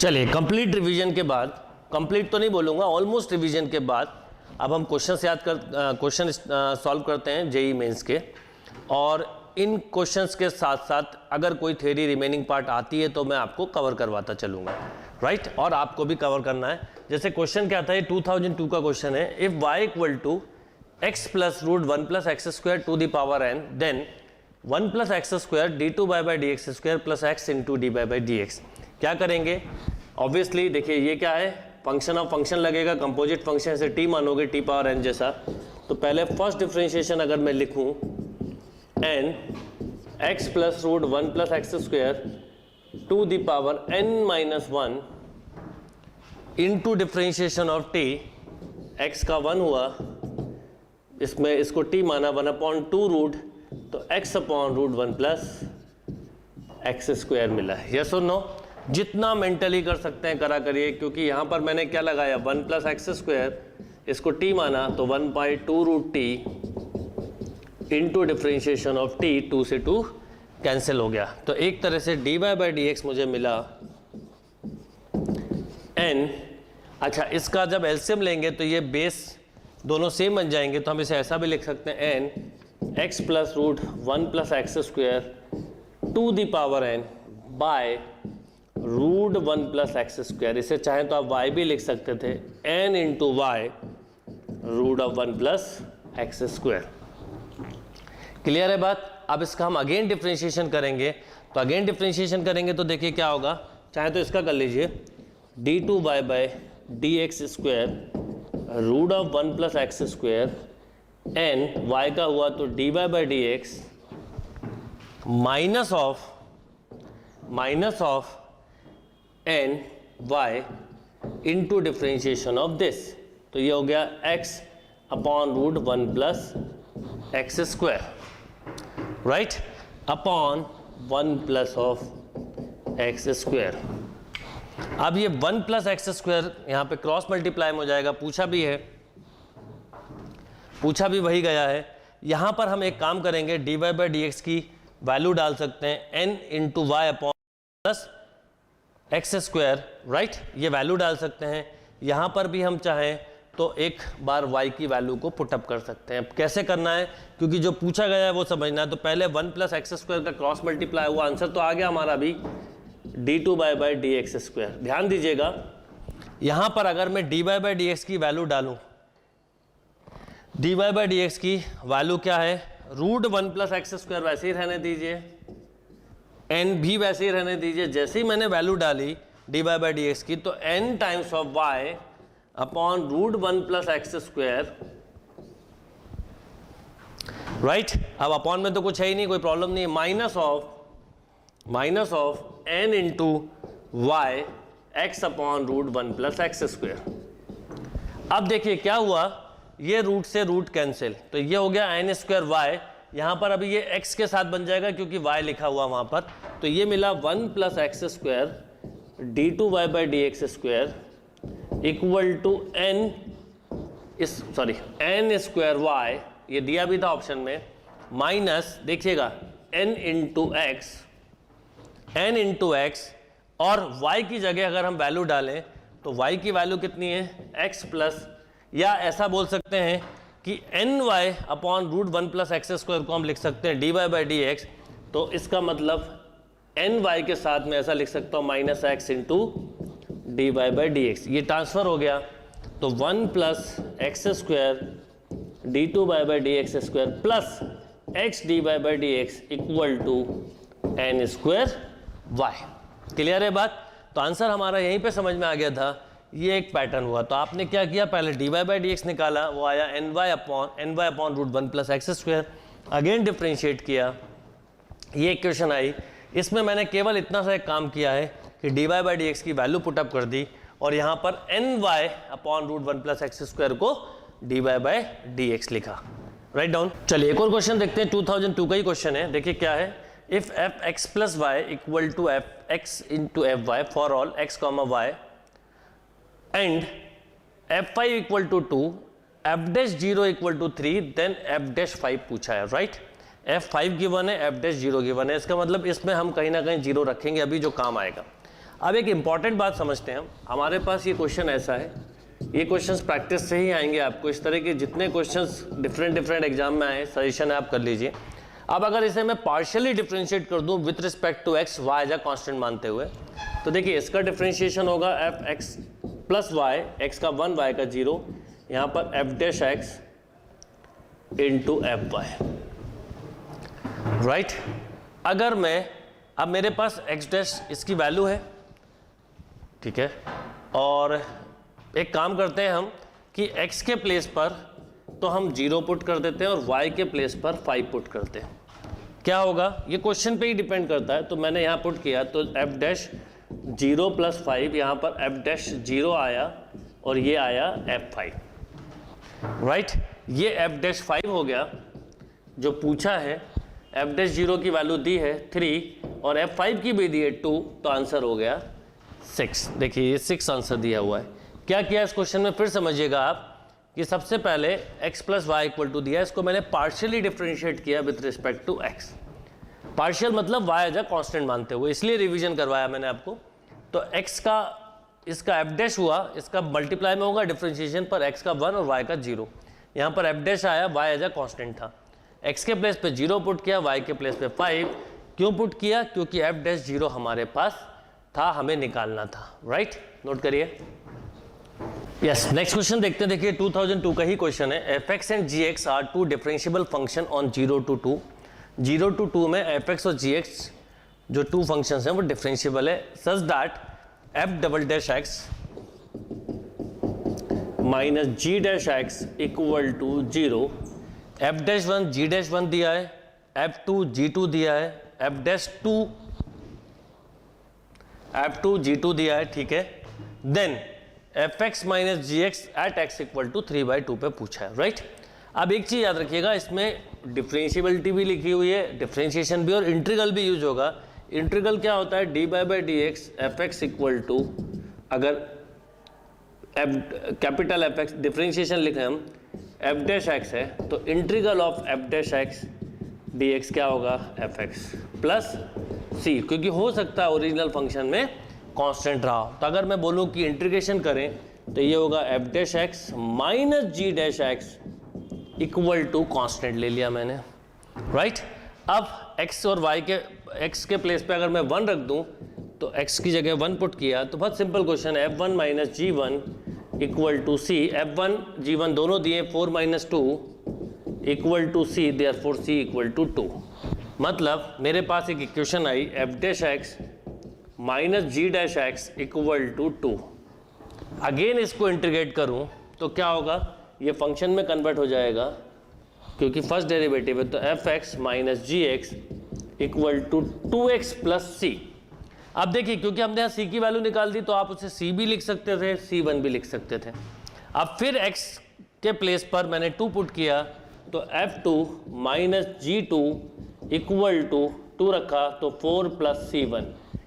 चलिए complete revision के बाद, कंप्लीट तो नहीं बोलूँगा, ऑलमोस्ट रिवीजन के बाद अब हम क्वेश्चन सॉल्व करते हैं जेई मेंस के। और इन क्वेश्चंस के साथ साथ अगर कोई थ्योरी रिमेनिंग पार्ट आती है तो मैं आपको कवर करवाता चलूँगा, राइट। और आपको भी कवर करना है। जैसे क्वेश्चन क्या था, ये 2002 का क्वेश्चन है। If y equal to x plus root 1 plus x square to the power n, then 1 plus x square d two by by D x square plus x into d by by D x. क्या करेंगे? Obviously देखिए ये क्या है, function of function लगेगा, composite function से t मानोगे t power n जैसा। तो पहले फर्स्ट डिफरेंशिएशन अगर मैं लिखूं n x plus root 1 plus x square to the power n minus 1 into differentiation of t, x का 1 हुआ, इसमें इसको t माना 1/2 रूट, तो x upon root 1 plus x square मिला है। यस और नो? जितना मेंटली कर सकते हैं करा करिए, क्योंकि यहाँ पर मैंने क्या लगाया 1 प्लस एक्स स्क्वायर, इसको t माना तो 1/2 root t into differentiation of t, 2 से 2 कैंसिल हो गया। तो एक तरह से dy बाई डी एक्स मुझे मिला n। अच्छा, इसका जब एलसीएम लेंगे तो ये बेस दोनों सेम बन जाएंगे, तो हम इसे ऐसा भी लिख सकते हैं n x plus root 1 plus x square to the power n by root 1 plus x square. इसे चाहें तो आप y भी लिख सकते थे, n into y root of 1 plus x square. Clear है बात? अब इसका हम अगेन डिफ्रेंशिएशन करेंगे, तो अगेन डिफ्रेंशिएशन करेंगे तो देखिए क्या होगा, चाहे तो इसका कर लीजिए d two by by D x square root of 1 plus x square n, y का हुआ तो d Y by D x minus of n y into differentiation of this. तो ये हो गया x upon root 1 plus x square, right, upon 1 plus of x square. अब ये 1 plus x square यहाँ पे क्रॉस मल्टीप्लाई हो जाएगा, पूछा भी है, पूछा भी वही गया है। यहाँ पर हम एक काम करेंगे, d Y by D x की वैल्यू डाल सकते हैं n into y upon plus x square, right, ये वैल्यू डाल सकते हैं। यहाँ पर भी हम चाहें तो एक बार y की वैल्यू को पुटअप कर सकते हैं। कैसे करना है, क्योंकि जो पूछा गया है वो समझना है। तो पहले 1 प्लस एक्स स्क्वायर का क्रॉस मल्टीप्लाई हुआ, आंसर तो आ गया हमारा भी d two by by D x square. ध्यान दीजिएगा, यहाँ पर अगर मैं d Y by D x की वैल्यू डालूँ, d Y by D x की वैल्यू क्या है, रूट 1 प्लस एक्स स्क्वायर वैसे ही रहने दीजिए, n भी वैसे ही रहने दीजिए। जैसे ही मैंने वैल्यू डाली d Y by D x की, तो n times of y upon root 1 plus x square, right. अब अपॉन में तो कुछ है ही नहीं, कोई प्रॉब्लम नहीं है, minus of n into y x upon root 1 plus x square. अब देखिए क्या हुआ, ये रूट से रूट कैंसिल, तो ये हो गया n स्क्वायर वाई। यहाँ पर अभी ये x के साथ बन जाएगा क्योंकि y लिखा हुआ वहाँ पर, तो ये मिला 1 plus x square d two y by D x square equal to n square y, ये दिया भी था ऑप्शन में, माइनस देखिएगा n इंटू एक्स, और y की जगह अगर हम वैल्यू डालें तो y की वैल्यू कितनी है, x प्लस, या ऐसा बोल सकते हैं कि n Y upon root 1 plus x square को हम लिख सकते हैं d Y by D x. तो इसका मतलब एन वाई के साथ में ऐसा लिख सकता हूँ minus x into d Y by D x. ये ट्रांसफर हो गया, तो 1 plus x square d two y by D x square plus x d Y by D x equal to n square y. Clear है बात? तो answer हमारा यहीं पे समझ में आ गया था, ये एक पैटर्न हुआ। तो आपने क्या किया, पहले d Y by D x निकाला, वो आया n Y upon root 1 plus x square, again differentiate किया, ये इक्वेशन आई। इसमें मैंने केवल इतना सा एक काम किया है कि D Y by D x की वैल्यू पुटअप कर दी, और यहाँ पर N Y upon root 1 plus x square को D Y by D X लिखा, राइट डाउन। चलिए एक और क्वेश्चन देखते हैं, 2002 का ही क्वेश्चन है। देखिए क्या है, if f x plus y equal to f x into f y for all x comma y and f5 equal to 2, f dash 0 equal to 3, then f dash 5 पूछा है, राइट। f5 गिवन है, f dash 0 given है, इसका मतलब इसमें हम कहीं ना कहीं 0 रखेंगे अभी, जो काम आएगा। अब एक इंपॉर्टेंट बात समझते हैं हम, हमारे पास ये क्वेश्चन ऐसा है, ये क्वेश्चंस प्रैक्टिस से ही आएंगे आपको, इस तरह के जितने क्वेश्चंस डिफरेंट एग्जाम में आए सजेशन है आप कर लीजिए। अब अगर इसे मैं पार्शियली डिफरेंशिएट कर दूं with respect to x y as a constant मानते हुए, तो देखिए इसका डिफरेंशिएशन होगा f x plus y, x का 1 वाई का 0, यहाँ पर f dash x into f y, right. अगर मैं, अब मेरे पास एक्स डैश इसकी वैल्यू है, ठीक है, और एक काम करते हैं हम कि x के प्लेस पर तो हम 0 पुट कर देते हैं और y के प्लेस पर 5 पुट करते हैं। क्या होगा, ये क्वेश्चन पे ही डिपेंड करता है। तो मैंने यहाँ पुट किया तो f डैश 0 प्लस 5, यहाँ पर f डैश 0 आया और ये आया f5, राइट। ये f डैश 5 हो गया जो पूछा है, f डैश 0 की वैल्यू दी है 3 और f5 की भी दी है 2, तो आंसर हो गया 6। देखिए ये 6 आंसर दिया हुआ है। क्या किया इस क्वेश्चन में, फिर समझिएगा आप कि सबसे पहले x plus y equal to दिया, इसको मैंने पार्शियली डिफरेंशिएट किया with respect to x। Partial मतलब y एज अ कांस्टेंट मानते हुए, इसलिए रिवीजन करवाया मैंने आपको। तो x का, इसका f डैश हुआ, इसका मल्टीप्लाई में होगा डिफरेंशिएशन पर, x का 1 और y का 0। यहाँ पर f डैश आया, y एज अ कांस्टेंट था, x के प्लेस पे 0 पुट किया, y के प्लेस पे 5। क्यों पुट किया, क्योंकि f डैश 0 हमारे पास था, हमें निकालना था, राइट। नोट करिए। यस, नेक्स्ट क्वेश्चन देखते हैं। देखिए 2002 का ही क्वेश्चन है। F x and g x are two differentiable function on 0 to 2। 0 to 2 में एफ एक्स और जी एक्स जो टू फंक्शंस हैं वो डिफरेंशिएबल है, such that f double dash x minus ji dash x equal to 0। F dash 1 g dash 1 दिया है, F 2 जी 2 दिया है, एफ डैश 2 जी 2 दिया है, ठीक है। Then f x minus ji x at x equal to 3/2 पे पूछा है, राइट। अब एक चीज याद रखिएगा, इसमें डिफरेंशिएबिलिटी भी लिखी हुई है, डिफरेंशिएशन भी, और इंटीग्रल भी यूज होगा। इंटीग्रल क्या होता है, d by D x f x equal to, अगर कैपिटल एफ एक्स डिफरेंशिएशन लिखें हम, एफ डैश एक्स है तो integral of f dash x d x क्या होगा, एफ एक्स प्लस सी, क्योंकि हो सकता है ओरिजिनल फंक्शन में कांस्टेंट रहा। तो अगर मैं बोलूं कि इंटीग्रेशन करें तो ये होगा f dash x minus ji dash x equal to constant ले लिया मैंने, राइट। अब x और y के, x के प्लेस पे अगर मैं 1 रख दूं तो x की जगह 1 पुट किया, तो बहुत सिंपल क्वेश्चन है, f1 minus g1 equal to c। f1 g1 दोनों दिए, 4 minus 2 equal to c, therefore c equal to 2। मतलब मेरे पास एक इक्वेशन आई, f dash x minus ji dash x equal to 2। Again इसको इंटीग्रेट करूं तो क्या होगा, ये फंक्शन में कन्वर्ट हो जाएगा क्योंकि फर्स्ट डेरिवेटिव है, तो F x minus ji x equal to 2x plus C. अब देखिए क्योंकि हमने यहाँ c की वैल्यू निकाल दी तो आप उसे c भी लिख सकते थे, c1 भी लिख सकते थे। अब फिर x के प्लेस पर मैंने 2 पुट किया तो f2 minus G2 equal to 2 रखा तो 4 प्लस c1,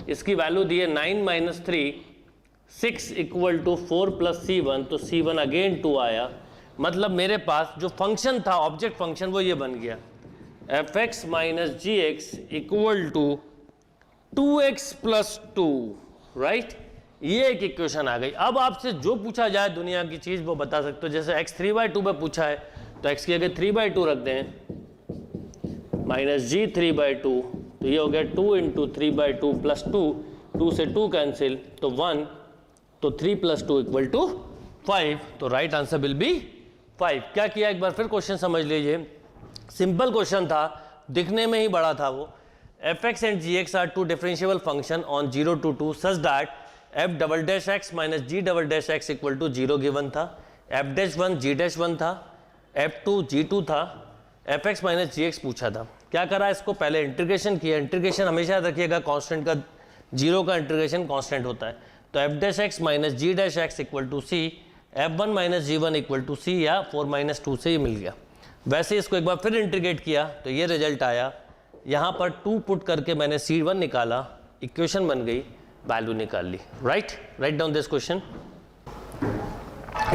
इसकी वैल्यू दी है 9 minus 3 6 equal to 4 plus c1, तो c1 अगेन 2 आया। मतलब मेरे पास जो फंक्शन था, ऑब्जेक्ट फंक्शन, वो ये बन गया, f x minus ji x equal to 2x plus 2, right. ये एक इक्वेशन आ गई। अब आपसे जो पूछा जाए दुनिया की चीज़ वो बता सकते हो। जैसे x 3/2 पे पूछा है तो x की जगह 3/2 रख दें, माइनस जी 3/2, तो ये हो गया 2 इंटू 3/2 प्लस 2, 2 से 2 कैंसिल तो 1, तो 3 प्लस 2 इक्वल टू 5, तो राइट आंसर विल बी 5। क्या किया, एक बार फिर क्वेश्चन समझ लीजिए। सिंपल क्वेश्चन था, दिखने में ही बड़ा था वो। F x and g x are two differentiable function on 0 to 2 such that f double dash x minus g double dash x equal to 0 given था, एफ डैश 1 जी डैश 1 था, f2 g2 था, f x minus जी x पूछा था। क्या करा, इसको पहले integration किया। इंटीग्रेशन हमेशा याद रखिएगा, कांस्टेंट का, 0 का इंटीग्रेशन कांस्टेंट होता है। तो F dash x minus ji dash x equal to C, f1 minus G one equal to C, या 4 माइनस 2 से ही मिल गया। वैसे इसको एक बार फिर इंटीग्रेट किया तो ये रिजल्ट आया। यहाँ पर 2 पुट करके मैंने c1 निकाला, इक्वेशन बन गई, वैल्यू निकाल ली, right. Right down this question.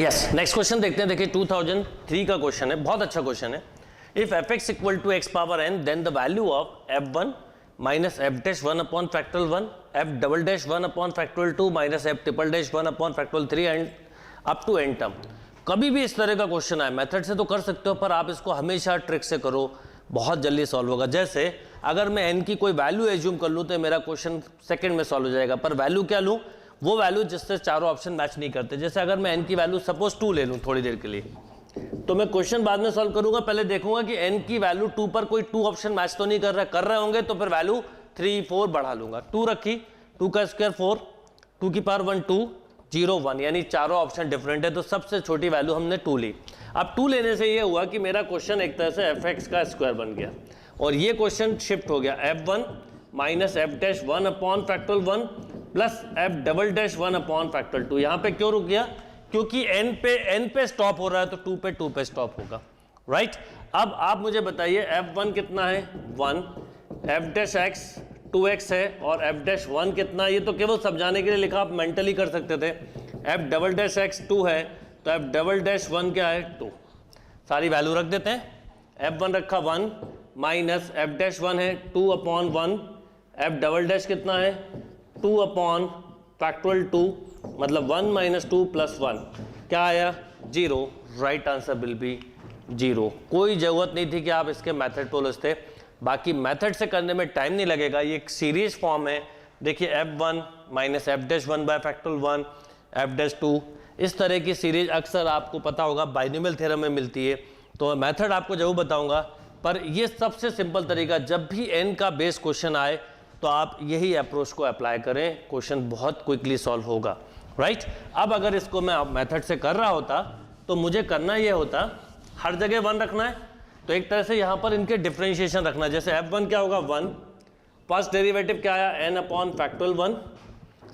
Yes, next question देखते हैं। देखिए 2003 का क्वेश्चन है, बहुत अच्छा क्वेश्चन है। If f x equal to x power n then the value of f1 minus f dash 1 upon factorial 1 f double dash 1 upon factorial 2 minus f triple dash 1 upon factorial 3 and up to n term. कभी भी इस तरह का question आए, method से तो कर सकते हो, पर आप इसको हमेशा ट्रिक से करो, बहुत जल्दी सॉल्व होगा। जैसे अगर मैं n की कोई वैल्यू एज्यूम कर लूँ तो मेरा क्वेश्चन सेकंड में सॉल्व हो जाएगा, पर वैल्यू क्या लूँ? वो वैल्यू जिससे चारों ऑप्शन मैच नहीं करते। जैसे अगर मैं n की वैल्यू सपोज 2 ले लूँ थोड़ी देर के लिए, तो मैं क्वेश्चन बाद में सॉल्व करूंगा, पहले देखूंगा कि n की वैल्यू 2 पर कोई 2 ऑप्शन मैच तो नहीं कर रहे होंगे, तो फिर वैल्यू 3 4 बढ़ा लूंगा। 2 रखी, 2 का स्क्वायर 4, 2 की पावर 1 2 0 1, यानी चारों ऑप्शन डिफरेंट है, तो सबसे छोटी वैल्यू हमने 2 ली। अब 2 लेने से ये हुआ कि मेरा क्वेश्चन एक तरह से fx का स्क्वायर बन गया, और ये क्वेश्चन शिफ्ट हो गया f1 minus f dash 1 upon factorial 1 plus F double dash 1 upon factorial 2। यहाँ पे क्यों रुक गया? क्योंकि n पे स्टॉप हो रहा है, तो 2 पे स्टॉप होगा, राइट। अब आप मुझे बताइए f1 कितना है? 1, f डैश x 2x है, और f डैश 1 कितना है? ये तो केवल समझाने के लिए लिखा, आप मेंटली कर सकते थे। f डबल डैश x 2 है, तो f डबल डैश 1 क्या है? 2। सारी वैल्यू रख देते हैं। f1 रखा 1 माइनस f डैश 1 है 2 अपॉन 1, f डबल डैश कितना है? 2 अपॉन फैक्टोरियल 2, मतलब 1 माइनस 2 प्लस 1 क्या आया? 0। Right answer will B 0। कोई ज़रूरत नहीं थी कि आप इसके मेथड को लिखते, बाकी मेथड से करने में टाइम नहीं लगेगा। ये एक सीरीज फॉर्म है, देखिए f1 minus f dash 1 by factorial 1 F dash 2, इस तरह की सीरीज अक्सर आपको पता होगा बाइनोमियल थ्योरम में मिलती है, तो मेथड आपको जरूर बताऊंगा। पर ये सबसे सिंपल तरीका, जब भी n का बेस क्वेश्चन आए तो आप यही अप्रोच को अप्लाई करें, क्वेश्चन बहुत क्विकली सॉल्व होगा, राइट। अब अगर इसको मैं मेथड से कर रहा होता तो मुझे करना ये होता, हर जगह 1 रखना है, तो एक तरह से यहाँ पर इनके डिफरेंशिएशन रखना। जैसे f1 क्या होगा? 1, फर्स्ट डेरिवेटिव क्या आया? n अपॉन फैक्टोरियल 1,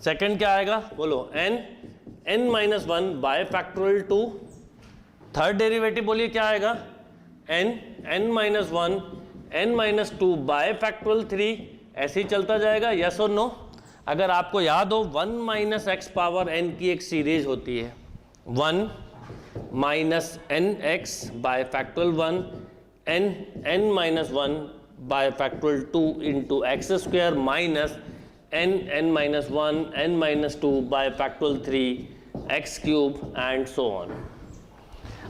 सेकेंड क्या आएगा? बोलो n minus 1 by factorial 2, third derivative बोलिए क्या आएगा? n minus 1 n minus 2 by factorial 3, ऐसे ही चलता जाएगा। यस और नो? अगर आपको याद हो 1 माइनस एक्स पावर n की एक सीरीज होती है, 1 minus n x by factorial 1 n minus 1 by factorial 2 into x square minus n minus 1 n minus 2 by factorial 3 x cube and so on.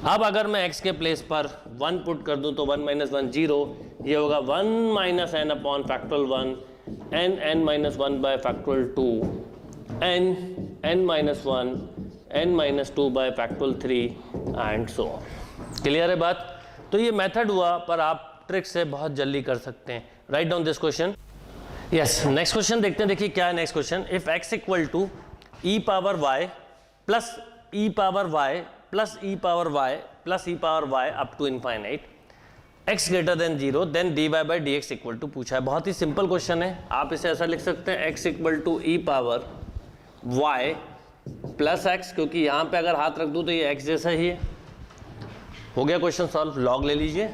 अब अगर मैं x के प्लेस पर 1 put कर दूं तो 1 माइनस 1 0, ये होगा 1 minus n upon factorial 1 n minus 1 by factorial 2 n minus 1 n minus 2 by factorial 3 and so on. Clear है बात? तो ये मेथड हुआ, पर आप ट्रिक से बहुत जल्दी कर सकते हैं। Right down this question. Yes, next question देखते हैं। देखिए क्या है next question. If x equal to e power y plus e power y plus e power y plus e power y up to infinite x greater than 0 then dy by D x equal to पूछा है। बहुत ही simple question है, आप इसे ऐसा लिख सकते हैं x equal to e power y plus x, क्योंकि यहाँ पे अगर हाथ रख दूँ तो ये x जैसा ही है। हो गया क्वेश्चन सॉल्व। लॉग ले लीजिए,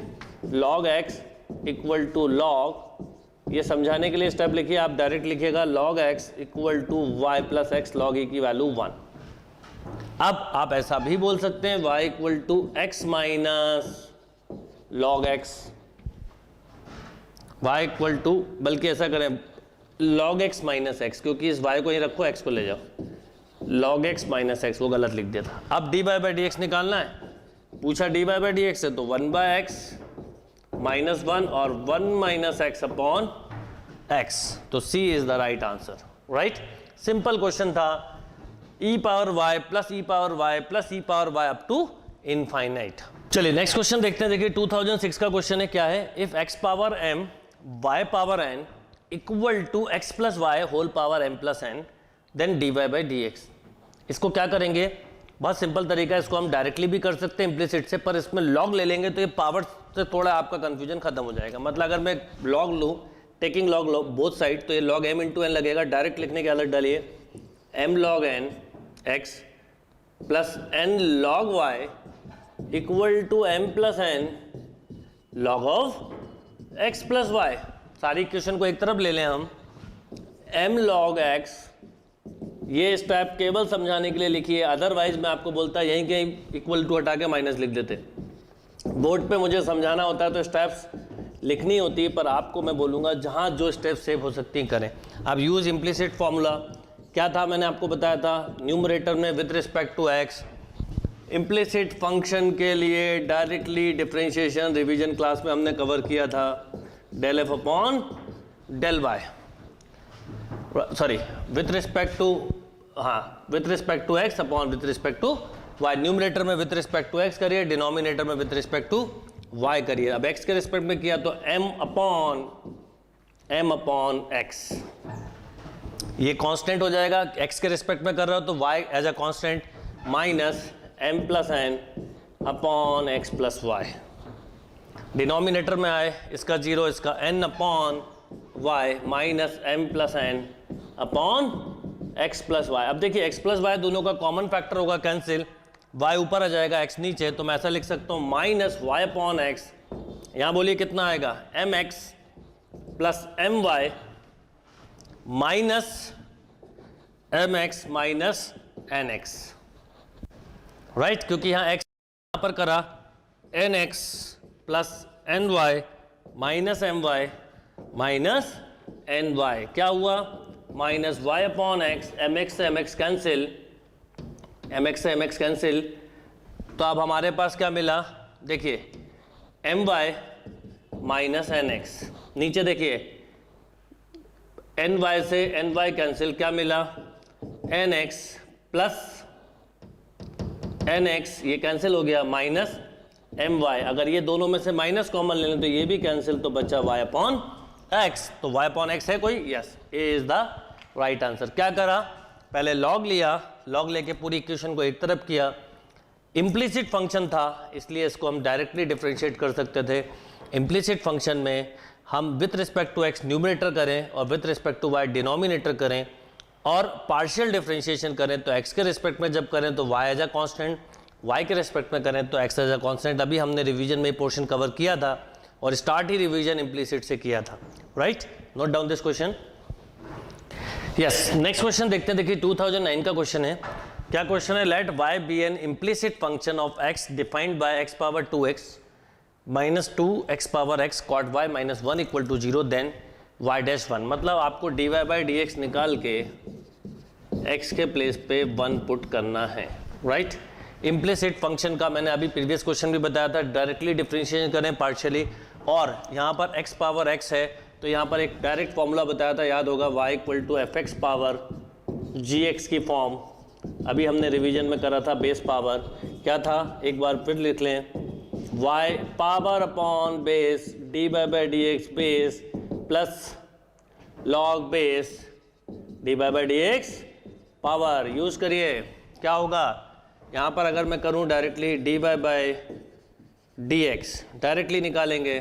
log x equal to log, ये समझाने के लिए स्टेप लिखिए, आप डायरेक्ट लिखिएगा log x equal to y plus x log e की वैल्यू 1। अब आप ऐसा भी बोल सकते हैं y equal to x minus log x, y equal to, बल्कि ऐसा करें log x माइनस x, क्योंकि इस y को ही रखो, x को ले जाओ, log x माइनस x, वो गलत लिख दिया था। अब dy बाई डी एक्स निकालना है, पूछा dy बाई डी एक्स है तो 1 बाय एक्स माइनस 1 और 1 माइनस एक्स अपॉन x, तो C is the right answer. Right, simple question था। e power y plus e power y plus e power y up to infinite. चलिए next question देखते हैं। देखिए 2006 का question है, क्या है? If x power m y power n equal to x plus y whole power m plus n then dy by D x. इसको क्या करेंगे? बहुत सिंपल तरीका है, इसको हम डायरेक्टली भी कर सकते हैं इम्प्लिसिट से, पर इसमें लॉग ले लेंगे तो ये पावर से थोड़ा आपका कंफ्यूजन खत्म हो जाएगा। मतलब अगर मैं लॉग लूँ, टेकिंग लॉग बोथ साइड, तो ये लॉग m इंटू एन लगेगा। डायरेक्ट लिखने की आदत डालिए, m log n x plus n log y equal to m plus n log of x plus y। सारी इक्वेशन को एक तरफ ले लें हम, m लॉग x, ये स्टेप केवल समझाने के लिए लिखिए, अदरवाइज मैं आपको बोलता यहीं कहीं इक्वल टू हटा के माइनस लिख देते। बोर्ड पे मुझे समझाना होता है तो स्टेप्स लिखनी होती है, पर आपको मैं बोलूँगा जहाँ जो स्टेप सेव हो सकती हैं करें। अब यूज़ इम्प्लिसिट फॉर्मूला क्या था, मैंने आपको बताया था न्यूमरेटर में with respect to x, implicit function के लिए डायरेक्टली डिफरेंशिएशन रिवीजन क्लास में हमने कवर किया था, del F upon del Y, sorry with respect to, हाँ with respect to X upon with respect to Y. Numerator में with respect to X करिए, denominator में विथ रिस्पेक्ट टू वाई करिए। अब एक्स के रिस्पेक्ट में किया तो m अपॉन एक्स, ये कांस्टेंट हो जाएगा। x के रिस्पेक्ट में कर रहा हो तो y as a constant minus m plus n upon x plus y. Denominator में आए इसका जीरो, इसका n upon y minus m plus n upon x plus y. अब देखिए x प्लस वाई दोनों का कॉमन फैक्टर होगा, कैंसिल, y ऊपर आ जाएगा x नीचे, तो मैं ऐसा लिख सकता हूँ माइनस वाई अपॉन एक्स, यहाँ बोलिए कितना आएगा mx plus my minus mx minus nx, right, क्योंकि यहाँ x यहाँ पर करा nx plus ny minus my minus ny, क्या हुआ minus y upon x, mx से mx कैंसिल, mx से mx कैंसिल, तो अब हमारे पास क्या मिला, देखिए my माइनस nx, नीचे देखिए ny से ny कैंसिल, क्या मिला nx प्लस nx, ये कैंसिल हो गया, माइनस my, अगर ये दोनों में से माइनस कॉमन ले लें तो ये भी कैंसिल, तो बचा y अपॉन एक्स। तो y अपॉन एक्स है कोई, yes, A is the right answer. क्या करा, पहले लॉग लिया, लॉग लेके पूरी इक्वेशन को एक तरफ किया, इम्प्लिसिट फंक्शन था इसलिए इसको हम डायरेक्टली डिफरेंशिएट कर सकते थे। इम्प्लिसिट फंक्शन में हम with respect to x numerator करें और with respect to y denominator करें, और पार्शियल डिफरेंशिएशन करें तो एक्स के रिस्पेक्ट में जब करें तो y as a constant, y के रिस्पेक्ट में करें तो एक्स एज अ कॉन्स्टेंट। अभी हमने रिवीजन में पोर्शन कवर किया था और स्टार्ट ही रिवीजन इम्प्लिसिट से किया था, right. Note down this question. Yes, next question देखते हैं। देखिए 2009 का क्वेश्चन है। क्या क्वेश्चन है, let y be an implicit function of x defined by x power 2x minus 2x power x cot y minus 1 equal to 0 then y dash 1। मतलब आपको dy by dx निकाल के x के place पे 1 put करना है, right. Implicit function का मैंने अभी प्रीवियस क्वेश्चन भी बताया था, डायरेक्टली डिफरेंशिएशन करें पार्शियली, और यहाँ पर x पावर x है तो यहाँ पर एक डायरेक्ट फॉर्मूला बताया था, याद होगा, y equal to f x power gx की फॉर्म। अभी हमने रिवीजन में करा था बेस पावर, क्या था एक बार फिर लिख लें, y power upon base dy by dx base plus log base dy by dx power. Use करिए, क्या होगा यहाँ पर, अगर मैं करूँ directly dy by dx directly निकालेंगे,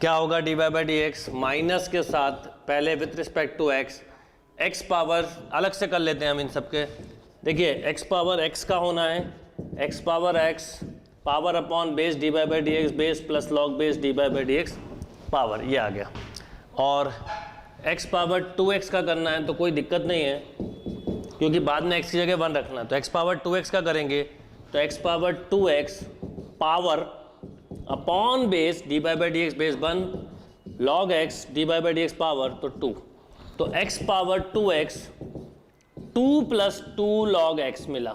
क्या होगा dy बाई dx माइनस के साथ पहले with respect to x, x power अलग से कर लेते हैं हम इन सबके। देखिए x पावर x का होना है, x power x power upon base dy by dx base plus log base dy by dx power, ये आ गया। और x पावर 2x का करना है तो कोई दिक्कत नहीं है, क्योंकि बाद में x की जगह 1 रखना है। तो x पावर 2x का करेंगे तो x power 2x power upon base dy by dx base 1 log x dy by dx power तो 2, तो x power 2x 2 plus 2 log x मिला,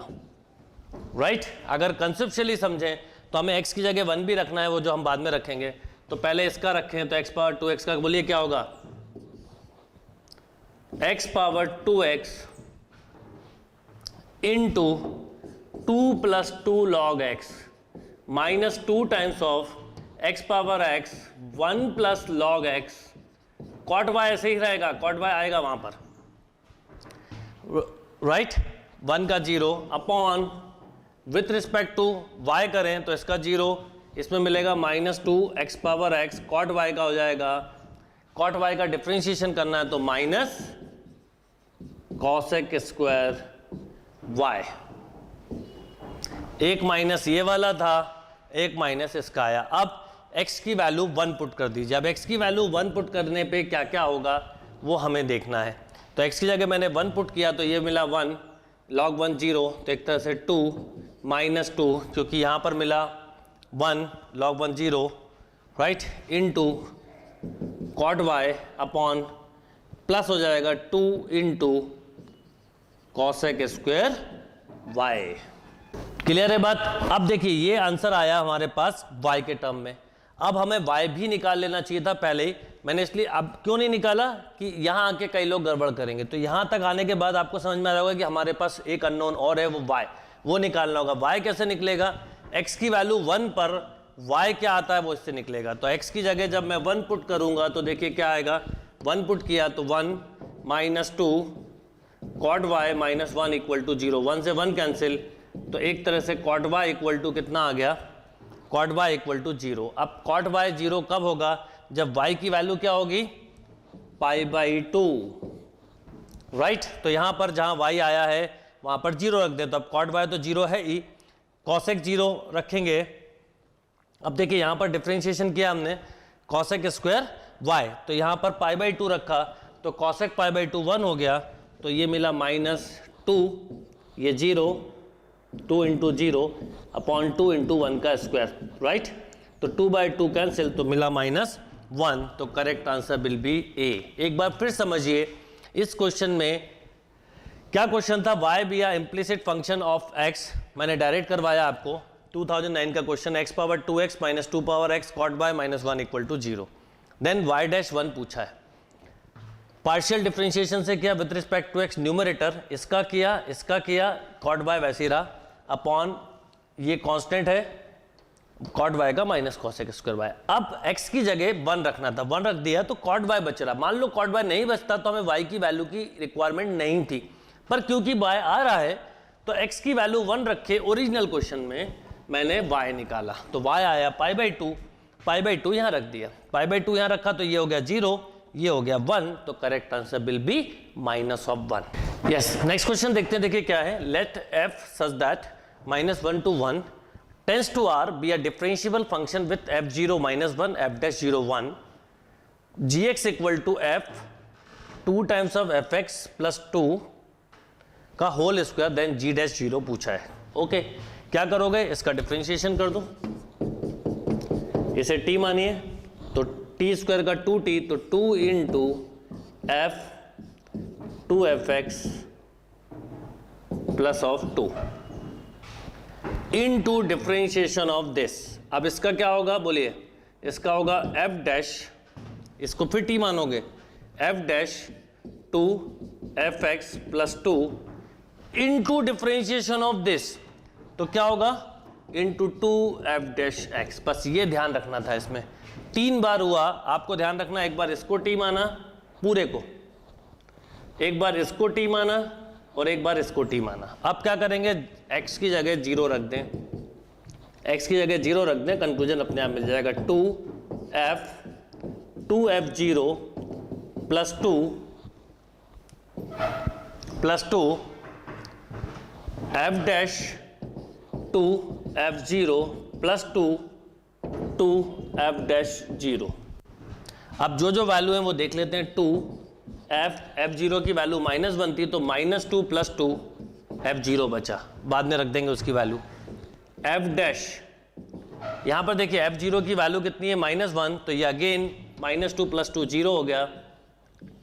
राइट। अगर कंसेप्चुअली समझें तो हमें x की जगह 1 भी रखना है, वो जो हम बाद में रखेंगे। तो पहले इसका रखें, तो x पावर 2x का बोलिए क्या होगा, x power 2x into 2 plus 2 log x minus 2 times of x power x 1 plus log x, cot y ऐसे ही रहेगा, कॉट y आएगा वहां पर, राइट, 1 का 0 upon with respect to y करें तो इसका 0, इसमें मिलेगा minus 2 x power x, cot y का हो जाएगा, कॉट y का डिफरेंशिएशन करना है तो माइनस कॉसेक स्क्वायर y। एक माइनस ये वाला था, एक माइनस इसका आया। अब x की वैल्यू 1 पुट कर दीजिए। अब x की वैल्यू 1 पुट करने पे क्या क्या होगा वो हमें देखना है। तो x की जगह मैंने 1 पुट किया तो ये मिला 1, log 1 0, तो एक तरह से 2 माइनस 2, क्योंकि यहाँ पर मिला 1 log 1 0 right, into cot y upon plus हो जाएगा 2 into cosec square y. Clear है बात? अब देखिए ये आंसर आया हमारे पास y के टर्म में। अब हमें y भी निकाल लेना चाहिए था पहले ही, मैंने इसलिए अब क्यों नहीं निकाला कि यहाँ आके कई लोग गड़बड़ करेंगे। तो यहाँ तक आने के बाद आपको समझ में आ जाएगा कि हमारे पास एक अननोन और है, वो y, वो निकालना होगा। y कैसे निकलेगा? x की वैल्यू 1 पर y क्या आता है वो इससे निकलेगा। तो x की जगह जब मैं 1 पुट करूंगा तो देखिए क्या आएगा, 1 पुट किया तो 1 minus 2 cot y minus 1 equal to 0, 1 से 1 कैंसिल, तो एक तरह से कॉट वाई इक्वल टू कितना आ गया, कॉट वाई इक्वल टू 0। अब कॉट वाई 0 कब होगा? जब y की वैल्यू क्या होगी, π/2, राइट। तो यहां पर जहां y आया है वहां पर 0 रख दे, तो अब कॉट वाई तो 0 है ही, कॉसेक 0 रखेंगे। अब देखिए यहां पर डिफरेंशिएशन किया हमने कॉसेक स्क्वायर y, तो यहां पर π/2 रखा तो कॉसेक π/2 1 हो गया, तो ये मिला -2, ये 0, 2 इंटू 0 अपॉन 2 इंटू 1 का स्क्वायर, राइट। तो 2/2 कैंसिल, तो मिला -1, तो करेक्ट आंसर विल बी ए। एक बार फिर समझिए इस क्वेश्चन में क्या क्वेश्चन था, y be a implicit function of x, मैंने डायरेक्ट करवाया आपको, 2009 का question, x power 2x minus 2 power x cot by -1 equal to 0। Then y-1 पूछा है, पार्शियल डिफरेंशिएशन से किया with respect to x, numerator इसका किया कॉट बाय वैसे ही रहा, अपॉन ये कांस्टेंट है कॉट वाई का माइनस कॉसेक स्क्वायर वाई। अब x की जगह 1 रखना था, 1 रख दिया तो कॉट वाई बच रहा। मान लो कॉट वाई नहीं बचता तो हमें y की वैल्यू की रिक्वायरमेंट नहीं थी, पर क्योंकि y आ रहा है तो x की वैल्यू 1 रखे, ओरिजिनल क्वेश्चन में मैंने y निकाला, तो y आया π/2 यहाँ रख दिया, π/2 यहाँ रखा तो ये हो गया 0, ये हो गया 1, तो correct answer will be -1। Yes, next question देखते हैं। देखिए क्या है, let f such that -1 to 1 tends to r be a differentiable function with f0 -1 f'0 1 gx equal to f 2 times of fx plus 2 का होल स्क्वायर देन g'0 पूछा है। Okay, क्या करोगे, इसका डिफरेंशिएशन कर दो, इसे t मानिए, तो t स्क्वायर का 2t, तो 2 into f 2fx plus of 2 into differentiation of this. अब इसका क्या होगा बोलिए, इसका होगा f डैश, इसको फिर t मानोगे, f dash 2fx plus 2 into differentiation of this, तो क्या होगा इनटू 2f डैश x। बस ये ध्यान रखना था, इसमें 3 बार हुआ, आपको ध्यान रखना, एक बार इसको t माना पूरे को, एक बार इसको t माना और एक बार इसको t माना। अब क्या करेंगे, x की जगह 0 रख दें, x की जगह 0 रख दें, कंक्लूजन अपने आप मिल जाएगा, 2f0 plus 2 f dash 2f0 plus 2 f dash 0। अब जो वैल्यू है वो देख लेते हैं, 2f0 की वैल्यू -1 थी तो -2 प्लस 2 f0 बचा, बाद में रख देंगे उसकी वैल्यू। f डैश, यहाँ पर देखिए f0 की वैल्यू कितनी है -1, तो ये अगेन -2 प्लस 2 0 हो गया,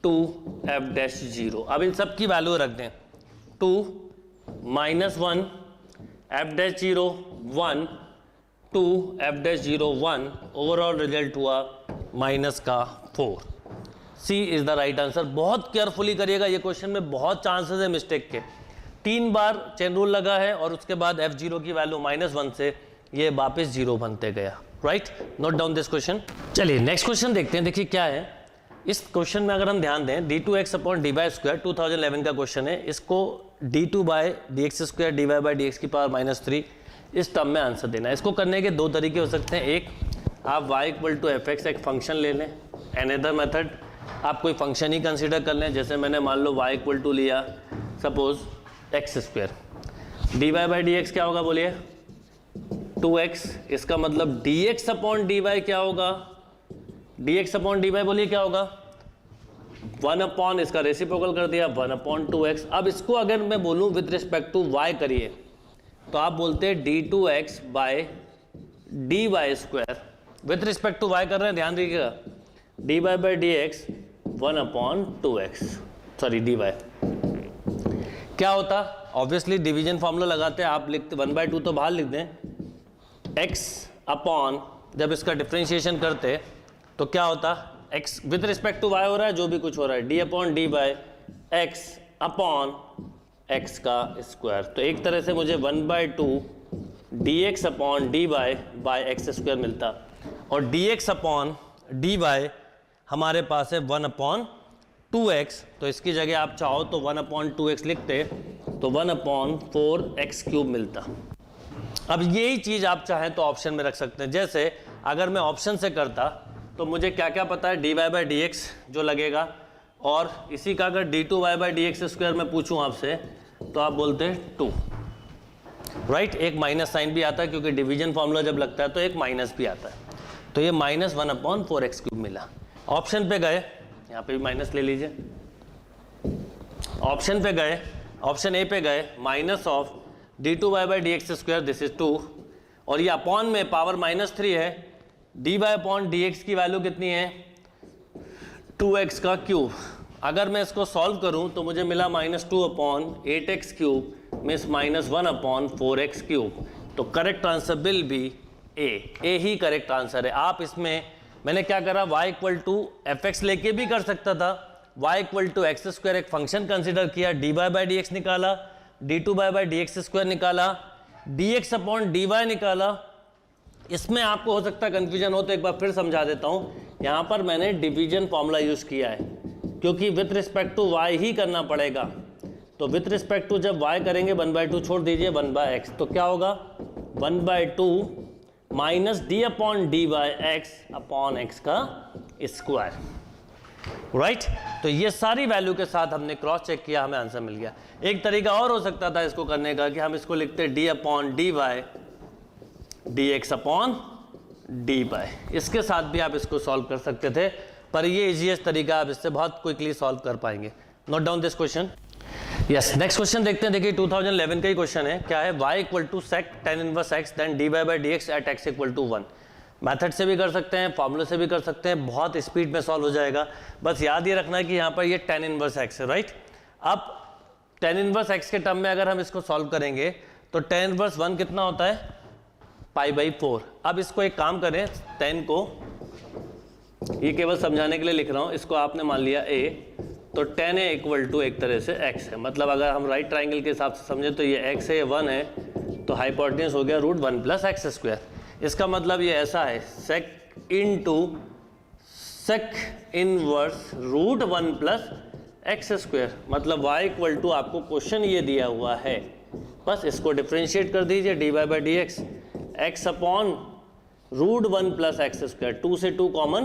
2f डैश 0। अब इन सब की वैल्यू रख दें, 2 -1 f dash 0 1 2 f dash 0 1, overall result हुआ -4। सी इज द राइट आंसर। बहुत केयरफुली करिएगा, ये क्वेश्चन में बहुत चांसेस है मिस्टेक के। 3 बार चेन रूल लगा है और उसके बाद f0 की वैल्यू -1 से ये वापस 0 बनते गया, right. Note down this question. चलिए नेक्स्ट क्वेश्चन देखते हैं। देखिए क्या है, इस क्वेश्चन में अगर हम ध्यान दें, d2x अपॉन dy स्क्वायर 2011 का क्वेश्चन है, इसको d2 by dx square dy by dx की पावर -3 इस टर्म में आंसर देना है। इसको करने के 2 तरीके हो सकते हैं, एक आप y इक्वल टू fx एक फंक्शन ले लें, अनदर मेथड आप कोई फंक्शन ही कंसीडर कर लें, जैसे मैंने मान लो y इक्वल टू लिया suppose x square, dy by dx क्या होगा बोलिए 2x, इसका मतलब dx अपॉन dy क्या होगा, dx अपॉन dy बोलिए क्या होगा 1 अपॉन, इसका रेसिप्रोकल कर दिया 1 अपॉन 2x। अब इसको अगर मैं बोलूं विद रिस्पेक्ट टू y करिए तो आप बोलते हैं d2x by dy square, with respect to y कर रहे हैं, ध्यान रखिएगा, d Y by D x 1/2x, sorry d y. क्या होता, ऑब्वियसली डिवीजन फॉर्मूला लगाते हैं, आप लिखते 1/2 तो बाहर लिख दें, x अपॉन, जब इसका डिफ्रेंशिएशन करते तो क्या होता, x with respect to y हो रहा है, जो भी कुछ हो रहा है, d upon d by x upon x का स्क्वायर। तो एक तरह से मुझे 1/2 dx upon d by x square मिलता, और dx अपॉन डी हमारे पास है 1/2x, तो इसकी जगह आप चाहो तो 1/2x लिखते तो 1/4x क्यूब मिलता। अब यही चीज़ आप चाहें तो ऑप्शन में रख सकते हैं। जैसे अगर मैं ऑप्शन से करता तो मुझे क्या क्या पता है, dy बाई डी एक्स जो लगेगा, और इसी का अगर d2y by D x square में पूछूं आपसे तो आप बोलते हैं 2, राइट। एक माइनस साइन भी आता है क्योंकि डिवीजन फॉर्मूला जब लगता है तो एक माइनस भी आता है, तो ये -1/4x क्यूब मिला। ऑप्शन पे गए, यहाँ पे भी माइनस ले लीजिए, ऑप्शन पे गए, ऑप्शन ए पे गए, minus of d2y by D x square, this is 2, और ये अपॉन में पावर -3 है, dy अपॉन डी एक्स की वैल्यू कितनी है, 2x का क्यूब। अगर मैं इसको सॉल्व करूं तो मुझे मिला -2/8x cube means -1/4x cube. तो correct answer will be A ही करेक्ट आंसर है। आप इसमें मैंने क्या करा, y = fx लेके भी कर सकता था, y = x² एक फंक्शन कंसिडर किया, dy बाई डी एक्स निकाला, d2y by D x square निकाला, dx अपॉन dy निकाला। इसमें आपको हो सकता है कन्फ्यूजन हो, तो एक बार फिर समझा देता हूँ। यहाँ पर मैंने डिवीजन फॉर्मूला यूज़ किया है क्योंकि विथ रिस्पेक्ट टू y ही करना पड़ेगा, तो विथ रिस्पेक्ट टू जब y करेंगे 1/2 छोड़ दीजिए 1/x, तो क्या होगा 1/2 minus D upon d by x upon x का स्क्वायर, राइट। तो ये सारी वैल्यू के साथ हमने क्रॉस चेक किया, हमें आंसर मिल गया। एक तरीका और हो सकता था इसको करने का कि हम इसको लिखते d upon d y d x upon d by, इसके साथ भी आप इसको सॉल्व कर सकते थे, पर ये इजीएस्ट तरीका, आप इससे बहुत क्विकली सॉल्व कर पाएंगे। Note down this question. Yes, next question देखते हैं। देखिए 2011 का ही क्वेश्चन है। क्या है, y = sec tan inverse x then dy by dx at x = 1। Method से भी कर सकते हैं, फॉर्मूले से भी कर सकते हैं, बहुत स्पीड में सॉल्व हो जाएगा। बस याद ये रखना है कि यहाँ पर ये tan इनवर्स x है, राइट। अब tan इनवर्स x के टर्म में अगर हम इसको सॉल्व करेंगे तो tan इनवर्स 1 कितना होता है, π/4। अब इसको एक काम करें, tan को, ये केवल समझाने के लिए लिख रहा हूँ, इसको आपने मान लिया a, तो tan a = एक तरह से x है। मतलब अगर हम राइट ट्राइंगल के हिसाब से समझे तो ये x है, ये 1 है, तो हाइपोटेन्यूज हो गया √1 + x²। इसका मतलब ये ऐसा है, sec इनवर्स √1 + x²। मतलब y = आपको क्वेश्चन ये दिया हुआ है, बस इसको डिफ्रेंशिएट कर दीजिए, dy by D x, x upon √1 + x²। 2 से 2 कॉमन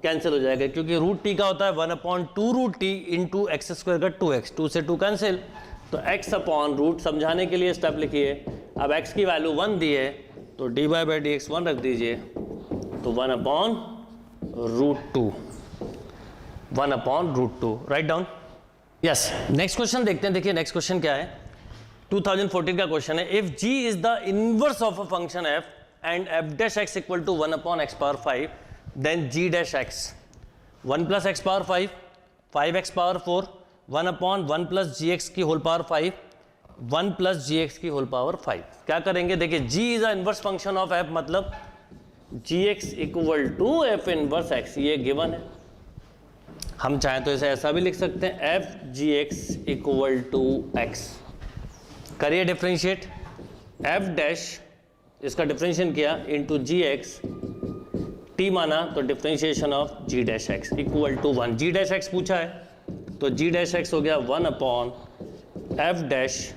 कैंसिल हो जाएगा क्योंकि √t का होता है 1/2√t × x² का 2x, 2 से 2 कैंसिल, तो x अपॉन रूट, समझाने के लिए स्टेप लिखिए। अब x की वैल्यू 1 दी है तो dy बाई डी एक्स 1 रख दीजिए, तो 1/√2, 1/√2, write down. Yes, next question देखते हैं। देखिए नेक्स्ट क्वेश्चन क्या है, 2014 का क्वेश्चन है। If g is the inverse of a function f and f' x = 1/x⁵, then g' x 1 + x⁵, 5x⁴, 1/1 + gx की होल पावर 5, 1 + gx की होल पावर 5। क्या करेंगे, देखिए g is a inverse function of f, मतलब gx = f inverse x, ये given है। हम चाहें तो इसे ऐसा भी लिख सकते हैं, f gx = x। करिए डिफ्रेंशिएट, f' इसका डिफ्रेंशिएशन किया इंटू जी एक्स, टी माना तो differentiation of g' x = 1। g' पूछा है तो g' हो गया 1/f'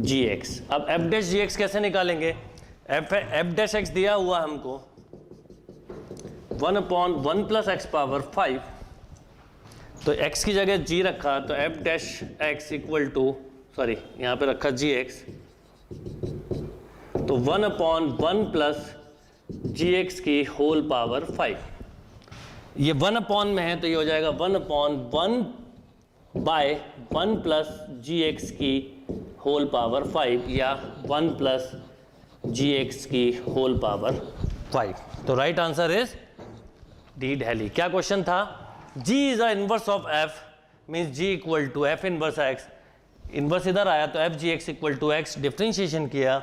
gx। अब f' gx कैसे निकालेंगे, f' दिया हुआ हमको 1/1 + x⁵, तो x की जगह g रखा तो f' x सॉरी यहाँ पे रखा gx, तो 1/1 + gx की होल पावर 5। ये 1/, में है तो ये हो जाएगा 1/1 बाय 1 + gx की होल पावर 5, या 1 + gx की होल पावर 5। तो right answer is d Delhi. क्या क्वेश्चन था? G is a inverse of F, means G equal to F inverse X। Inverse इधर आया तो f g x equal to x, differentiation किया,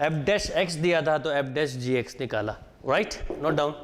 f dash x दिया था तो एफ डैश जी एक्स निकाला। Right, note down.